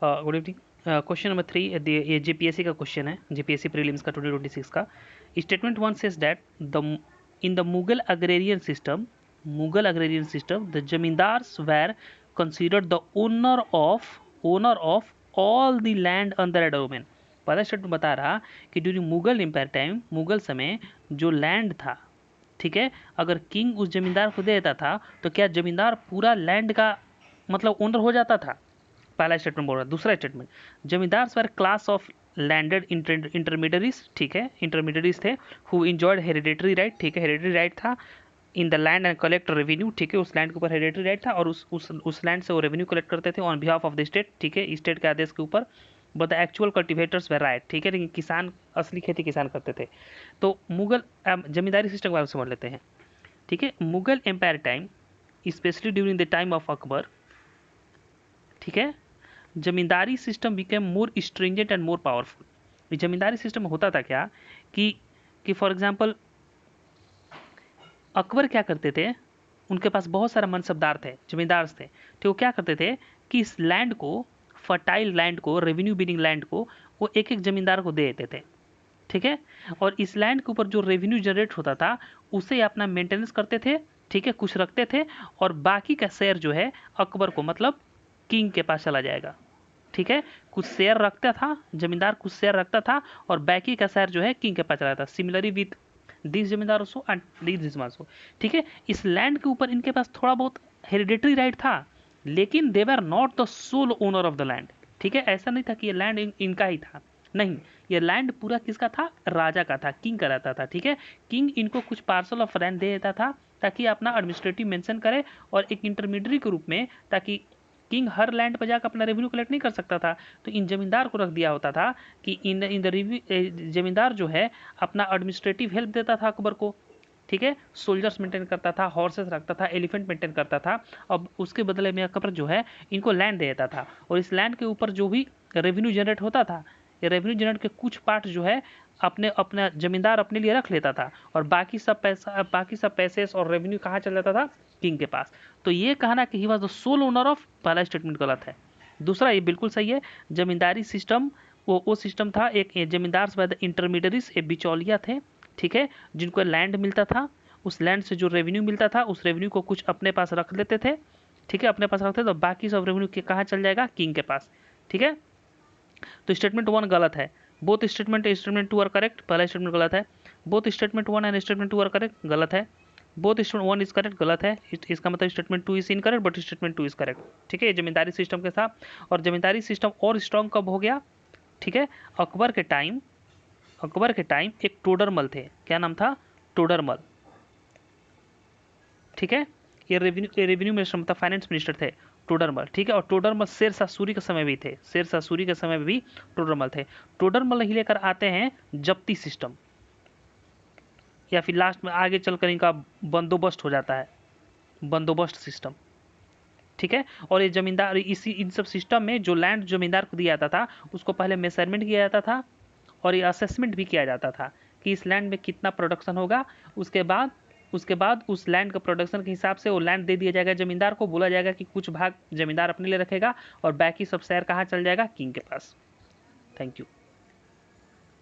Good evening. Question number 3, ये GPSC का question है, जीपीएससी प्रीलिम्स का 2026 का। Statement 1 says that in the Mughal agrarian system, the zamindars were considered the owner of all the land under a domain. पहला statement बता रहा कि during Mughal empire time, Mughal समय जो लैंड था, ठीक है, अगर किंग उस जमींदार को दे देता था तो क्या जमींदार पूरा लैंड का मतलब ओनर हो जाता था? पहला स्टेटमेंट बोल रहा है। दूसरा statement, zamindars were class of landed intermediaries, ठीक है, इंटरमीडियरीज थे, हु इंजॉयड हेरिडेटरी राइट, ठीक है, हेरिडेटरी राइट था in the land and collect revenue, ठीक है, उस लैंड के ऊपर हेरिडेटरी राइट था और उस लैंड से वो रेवेन्यू कलेक्ट करते थे on behalf of the state, ठीक है, स्टेट के आदेश के ऊपर। But the actual cultivators way right, ठीक है, लेकिन किसान, असली खेती किसान करते थे। तो मुगल जमींदारी सिस्टम के बारे में समझ लेते हैं, ठीक है। Mughal empire time, specially during the time of Akbar, ठीक है, zamindari system became more stringent and more powerful. Zamindari system में होता था क्या कि फॉर एग्जांपल अकबर क्या करते थे, उनके पास बहुत सारा मनसबदार थे, जमींदार थे, तो वो क्या करते थे कि इस लैंड को, फर्टाइल लैंड को, रेवेन्यू बिनिंग लैंड को वो एक एक जमींदार को दे देते थे, ठीक है, और इस लैंड के ऊपर जो रेवेन्यू जनरेट होता था उसे अपना मेंटेनेंस करते थे, ठीक है, कुछ रखते थे और बाकी का शेयर जो है अकबर को, मतलब किंग के पास चला जाएगा, ठीक है। कुछ शेयर रखता था जमींदार, कुछ शेयर रखता था और बाकी का शेयर जो है किंग के पास चला था। सिमिलरली विद दिस जमींदार ऑल्सो एंड दिस ऑल्सो, ठीक है। इस लैंड के ऊपर इनके पास थोड़ा बहुत हेरिडेटरी राइट था, लेकिन they were not the sole owner of the land, ठीक है। ऐसा नहीं था कि ये लैंड इनका ही था, नहीं, ये लैंड पूरा किसका था? राजा का था, किंग का रहता था, ठीक है। किंग इनको कुछ पार्सल ऑफ लैंड दे देता था ताकि अपना एडमिनिस्ट्रेटिव मेंशन करे और एक इंटरमीडियरी के रूप में, ताकि किंग हर लैंड पर जाकर अपना रेवेन्यू कलेक्ट नहीं कर सकता था, तो इन जमींदार को रख दिया होता था कि इन द रिव्यू जमींदार जो है अपना एडमिनिस्ट्रेटिव हेल्प देता था अकबर को, ठीक है, सोल्जर्स मेंटेन करता था, हॉर्सेस रखता था, एलिफेंट मेंटेन करता था, अब उसके बदले में अकबर जो है इनको लैंड दे देता था और इस लैंड के ऊपर जो भी रेवेन्यू जनरेट होता था, ये रेवेन्यू जनरेट के कुछ पार्ट जो है अपना जमींदार अपने लिए रख लेता था और बाकी सब पैसे और रेवेन्यू कहाँ चल जाता था? किंग के पास। तो ये कहना कि he was the sole owner of, पहला स्टेटमेंट गलत है। दूसरा ये बिल्कुल सही है। जमींदारी सिस्टम वो सिस्टम था, एक जमींदार बाय द इंटरमीडियरीज, एक बिचौलिया थे, ठीक है, जिनको लैंड मिलता था, उस लैंड से जो रेवेन्यू मिलता था उस रेवेन्यू को कुछ अपने पास रख लेते थे, ठीक है, अपने पास रखते थे तो बाकी सब रेवेन्यू के कहाँ चल जाएगा? किंग के पास, ठीक है। तो स्टेटमेंट 1 गलत है। बोथ स्टेटमेंट 2 आर करेक्ट, पहला स्टेटमेंट गलत है। Both statement 1 and statement 2 are correct, गलत है। बोथ स्टेटमेंट 1 इज करेक्ट, गलत है। इसका मतलब statement 2 is incorrect but statement 2 is correct, ठीक है। जमींदारी सिस्टम के साथ, और जमींदारी सिस्टम और स्ट्रॉन्ग कब हो गया? ठीक है, अकबर के टाइम एक टोडरमल थे, क्या नाम था? टोडरमल, ठीक है। ये रेवेन्यू मिनिस्टर मतलब फाइनेंस मिनिस्टर थे टोडरमल, ठीक है। और टोडरमल शेरशाह सूरी के समय भी थे, शेरशाह सूरी के समय में भी टोडरमल थे। टोडरमल ही लेकर आते हैं जब्ती सिस्टम, या फिर लास्ट में आगे चलकर इनका बंदोबस्त हो जाता है, बंदोबस्त सिस्टम, ठीक है। और ये जमींदार इन सब सिस्टम में जो लैंड जमींदार को दिया जाता था उसको पहले मेजरमेंट किया जाता था और ये असेसमेंट भी किया जाता था कि इस लैंड में कितना प्रोडक्शन होगा। उसके बाद उस लैंड का प्रोडक्शन के हिसाब से वो लैंड दे दिया जाएगा जमींदार को, बोला जाएगा कि कुछ भाग जमींदार अपने लिए रखेगा और बाकी सब शेयर कहाँ चल जाएगा? किंग के पास। Thank you.